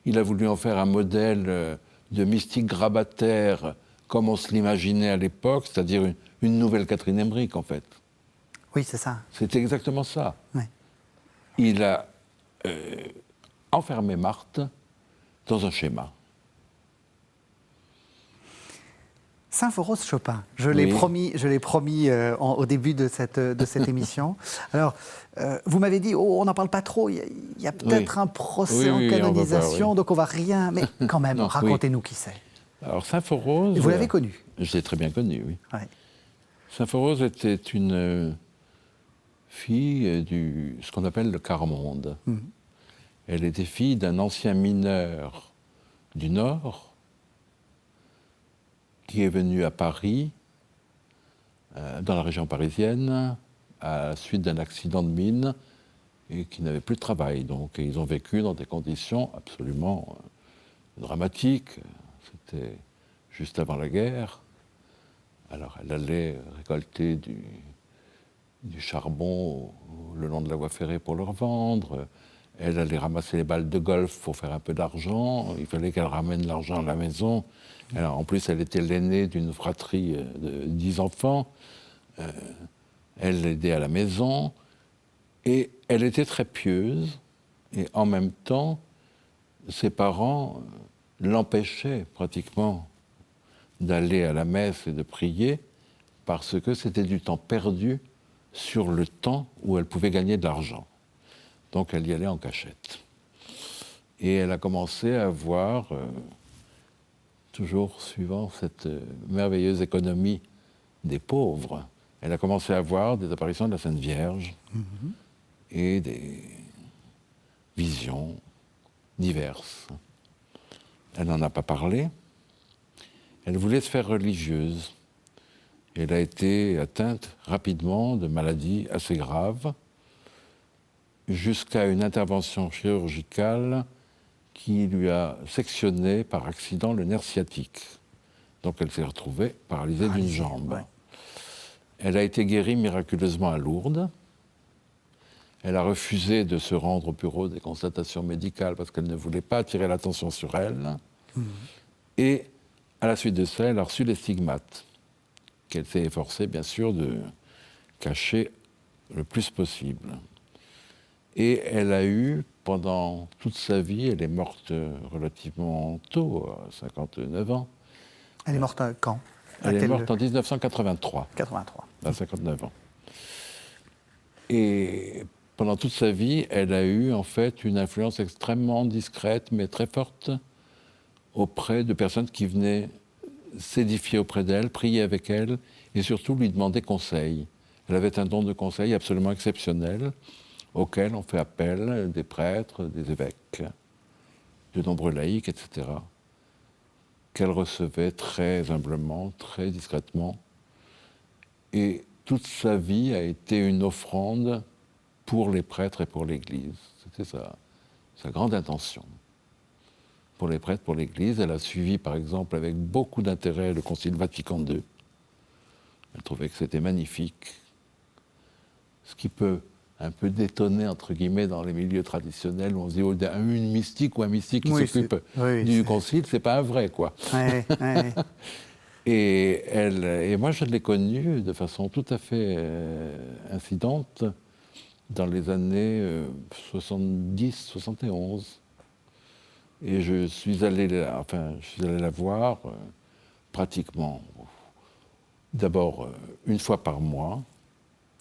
B: Il a voulu en faire un modèle de mystique grabataire, comme on se l'imaginait à l'époque, c'est-à-dire une nouvelle Catherine Emmerich, en fait.
A: Oui, c'est ça.
B: C'est exactement ça.
A: Ouais.
B: Il a enfermé Marthe dans un schéma.
A: Symphorose Chopin, je l'ai promis au début de cette émission. Alors, vous m'avez dit, on n'en parle pas trop, il y a peut-être un procès en canonisation, donc on va rien... Mais quand même, racontez-nous qui c'est.
B: Alors, Symphorose...
A: Vous l'avez connu?
B: Je l'ai très bien connu, oui.
A: Ouais.
B: Symphorose était une fille du ce qu'on appelle le quart-monde. Elle était fille d'un ancien mineur du Nord, qui est venu à Paris, dans la région parisienne, à la suite d'un accident de mine et qui n'avaient plus de travail. Donc, et ils ont vécu dans des conditions absolument dramatiques. C'était juste avant la guerre. Alors, elle allait récolter du charbon le long de la voie ferrée pour le revendre. Elle allait ramasser les balles de golf pour faire un peu d'argent. Il fallait qu'elle ramène l'argent à la maison. Alors, en plus, elle était l'aînée d'une fratrie de 10 enfants. Elle l'aidait à la maison. Et elle était très pieuse. Et en même temps, ses parents l'empêchaient pratiquement d'aller à la messe et de prier parce que c'était du temps perdu sur le temps où elle pouvait gagner de l'argent. Donc elle y allait en cachette. Et elle a commencé à voir, toujours suivant cette merveilleuse économie des pauvres, elle a commencé à voir des apparitions de la Sainte Vierge et des visions diverses. Elle n'en a pas parlé. Elle voulait se faire religieuse. Elle a été atteinte rapidement de maladies assez graves, jusqu'à une intervention chirurgicale qui lui a sectionné par accident le nerf sciatique. Donc elle s'est retrouvée paralysée d'une jambe. Ouais. Elle a été guérie miraculeusement à Lourdes. Elle a refusé de se rendre au bureau des constatations médicales parce qu'elle ne voulait pas attirer l'attention sur elle. Et à la suite de ça, elle a reçu les stigmates, qu'elle s'est efforcée, bien sûr, de cacher le plus possible. Et elle a eu, pendant toute sa vie, elle est morte relativement tôt, à 59 ans.
A: Elle est morte quand?
B: Elle est morte en 1983.
A: 83.
B: À 59 ans. Et pendant toute sa vie, elle a eu, en fait, une influence extrêmement discrète, mais très forte, auprès de personnes qui venaient s'édifier auprès d'elle, prier avec elle, et surtout lui demander conseil. Elle avait un don de conseil absolument exceptionnel, auquel on fait appel des prêtres, des évêques, de nombreux laïcs, etc., qu'elle recevait très humblement, très discrètement. Et toute sa vie a été une offrande pour les prêtres et pour l'Église. C'était sa grande intention. Pour les prêtres, pour l'Église, elle a suivi, par exemple, avec beaucoup d'intérêt le Concile Vatican II. Elle trouvait que c'était magnifique. Ce qui peut un peu détonner, entre guillemets, dans les milieux traditionnels, où on se dit, oh, une mystique ou un mystique qui s'occupe du concile, c'est pas un vrai, quoi.
A: Ouais.
B: Et moi, je l'ai connue de façon tout à fait incidente dans les années 70-71. Et je suis allé la voir pratiquement, d'abord une fois par mois.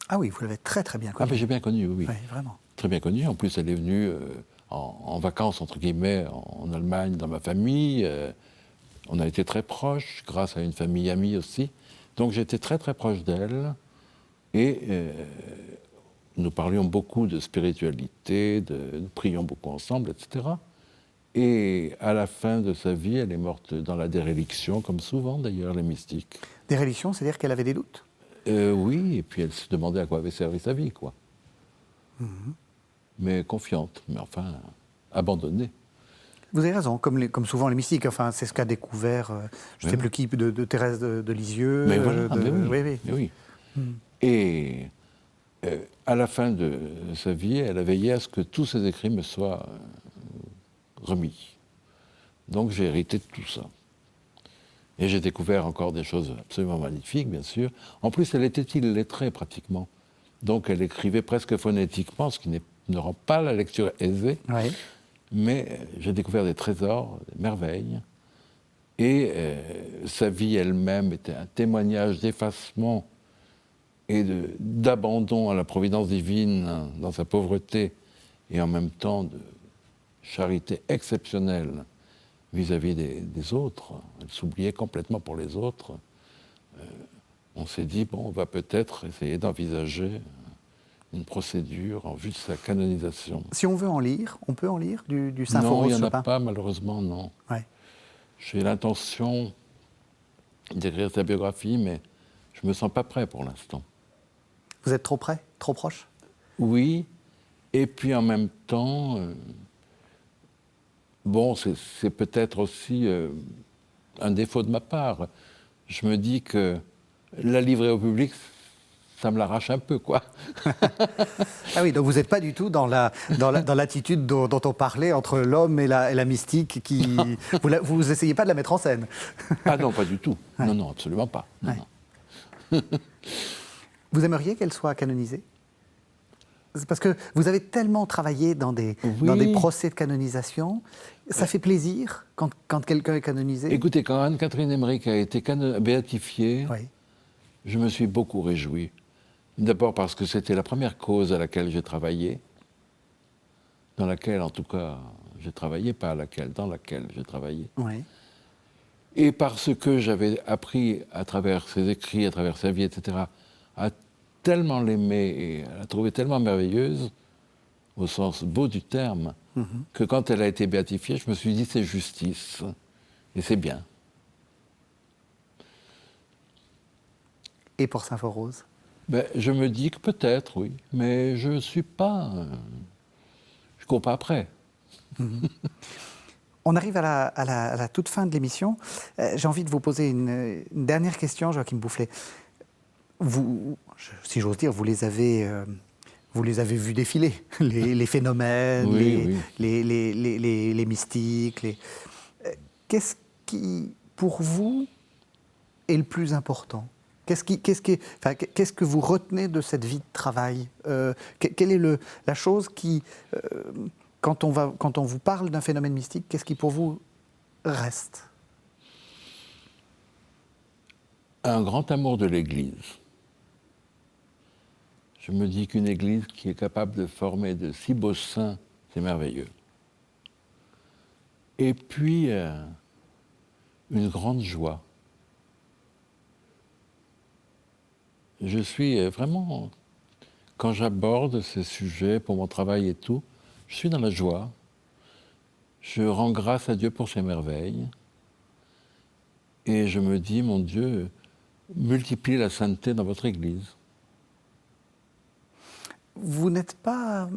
A: Ah oui, vous l'avez très très bien connue.
B: Ah ben j'ai bien connu, oui.
A: Oui, vraiment.
B: Très bien connue. En plus, elle est venue en vacances, entre guillemets, en Allemagne, dans ma famille. On a été très proches, grâce à une famille amie aussi. Donc j'étais très très proche d'elle. Et nous parlions beaucoup de spiritualité, nous prions beaucoup ensemble, etc. Et à la fin de sa vie, elle est morte dans la déréliction, comme souvent d'ailleurs les mystiques.
A: Déréliction, c'est-à-dire qu'elle avait des doutes?
B: Oui, et puis elle se demandait à quoi avait servi sa vie, quoi. Mais confiante, mais enfin abandonnée.
A: Vous avez raison, comme souvent les mystiques, enfin, c'est ce qu'a découvert, je ne sais plus qui, de Thérèse de Lisieux.
B: Mais voilà, oui. Et à la fin de sa vie, elle a veillé à ce que tous ses écrits me soient remis. Donc j'ai hérité de tout ça. Et j'ai découvert encore des choses absolument magnifiques, bien sûr. En plus, elle était illettrée, pratiquement. Donc elle écrivait presque phonétiquement, ce qui ne rend pas la lecture aisée.
A: Oui.
B: Mais j'ai découvert des trésors, des merveilles. Et sa vie elle-même était un témoignage d'effacement et d'abandon à la providence divine dans sa pauvreté, et en même temps de charité exceptionnelle vis-à-vis des autres. Elle s'oubliait complètement pour les autres. On s'est dit, bon, on va peut-être essayer d'envisager une procédure en vue de sa canonisation.
A: Si on veut en lire, on peut en lire du Saint-Pharos?
B: Non, il n'y en a pas, malheureusement, non.
A: Ouais.
B: J'ai l'intention d'écrire sa biographie, mais je ne me sens pas prêt pour l'instant.
A: Vous êtes trop près, trop proche?
B: Oui, et puis en même temps, bon, c'est peut-être aussi un défaut de ma part. Je me dis que la livrer au public, ça me l'arrache un peu, quoi.
A: Ah oui, donc vous n'êtes pas du tout dans l'attitude dont on parlait entre l'homme et la mystique. Vous essayez pas de la mettre en scène.
B: Ah non, pas du tout.
A: Ouais.
B: Non, non, absolument pas. Non,
A: Ouais.
B: non.
A: Vous aimeriez qu'elle soit canonisée? C'est parce que vous avez tellement travaillé dans des procès de canonisation. Ça fait plaisir quand quelqu'un est canonisé?
B: Écoutez, quand Anne-Catherine Emmerich a été béatifiée,
A: Oui.
B: je me suis beaucoup réjoui. D'abord parce que c'était la première cause à laquelle j'ai travaillé, dans laquelle, en tout cas, j'ai travaillé, pas à laquelle, dans laquelle j'ai travaillé.
A: Oui.
B: Et parce que j'avais appris à travers ses écrits, à travers sa vie, etc., à tellement l'aimer et à la trouver tellement merveilleuse, au sens beau du terme, que quand elle a été béatifiée, je me suis dit c'est justice. Et c'est bien.
A: Et pour Symphorose?
B: Ben, je me dis que peut-être, oui, mais je ne suis pas... je ne cours pas après.
A: On arrive à la toute fin de l'émission. J'ai envie de vous poser une dernière question, Joachim Boufflet. Vous, si j'ose dire, vous les avez vus défiler, les phénomènes,
B: Oui,
A: les mystiques. Qu'est-ce qui, pour vous, est le plus important? Qu'est-ce que vous retenez de cette vie de travail? Quelle est la chose qui, quand on vous parle d'un phénomène mystique, qu'est-ce qui pour vous reste?
B: Un grand amour de l'Église. Je me dis qu'une Église qui est capable de former de si beaux saints, c'est merveilleux. Et puis, une grande joie. Je suis vraiment, quand j'aborde ces sujets pour mon travail et tout, je suis dans la joie. Je rends grâce à Dieu pour ses merveilles. Et je me dis, mon Dieu, multipliez la sainteté dans votre Église.
A: Vous n'êtes pas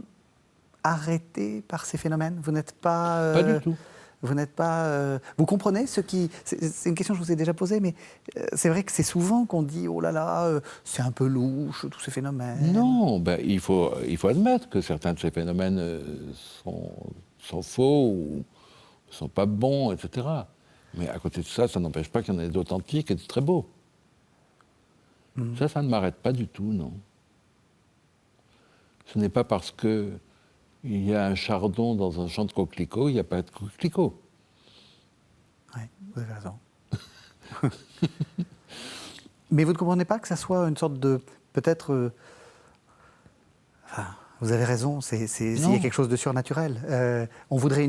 A: arrêté par ces phénomènes? Vous n'êtes pas...
B: Pas du tout.
A: Vous n'êtes pas... vous comprenez ce qui... C'est une question que je vous ai déjà posée, mais c'est vrai que c'est souvent qu'on dit « Oh là là, c'est un peu louche, tous ces phénomènes. »
B: Non, ben, il faut admettre que certains de ces phénomènes sont faux ou ne sont pas bons, etc. Mais à côté de ça, ça n'empêche pas qu'il y en ait d'authentiques et de très beaux. Ça ne m'arrête pas du tout, non. Ce n'est pas parce qu'il y a un chardon dans un champ de coquelicots, il n'y a pas de coquelicots.
A: Oui, vous avez raison. Mais vous ne comprenez pas que ça soit une sorte de... Peut-être... enfin, vous avez raison, il y a quelque chose de surnaturel. On voudrait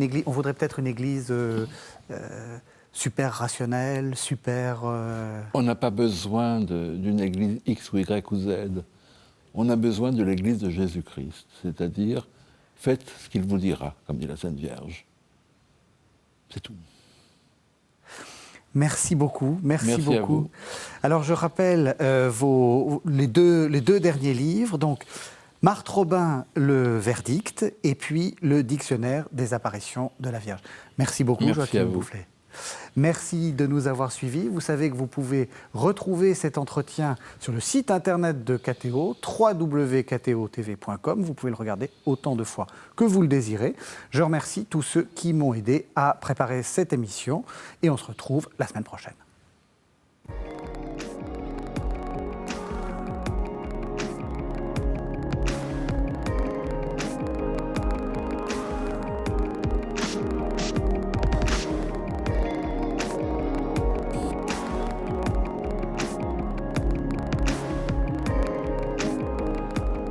A: peut-être une église super rationnelle, super...
B: On n'a pas besoin d'une église X ou Y ou Z. On a besoin de l'église de Jésus-Christ, c'est-à-dire faites ce qu'il vous dira, comme dit la Sainte Vierge. C'est tout.
A: Merci beaucoup, merci beaucoup.
B: À vous.
A: Alors je rappelle les deux derniers livres, donc Marthe Robin, Le Verdict, et puis le Dictionnaire des apparitions de la Vierge. Merci beaucoup, Joachim Boufflet. Merci de nous avoir suivis. Vous savez que vous pouvez retrouver cet entretien sur le site internet de KTO, www.ktotv.com. Vous pouvez le regarder autant de fois que vous le désirez. Je remercie tous ceux qui m'ont aidé à préparer cette émission et on se retrouve la semaine prochaine.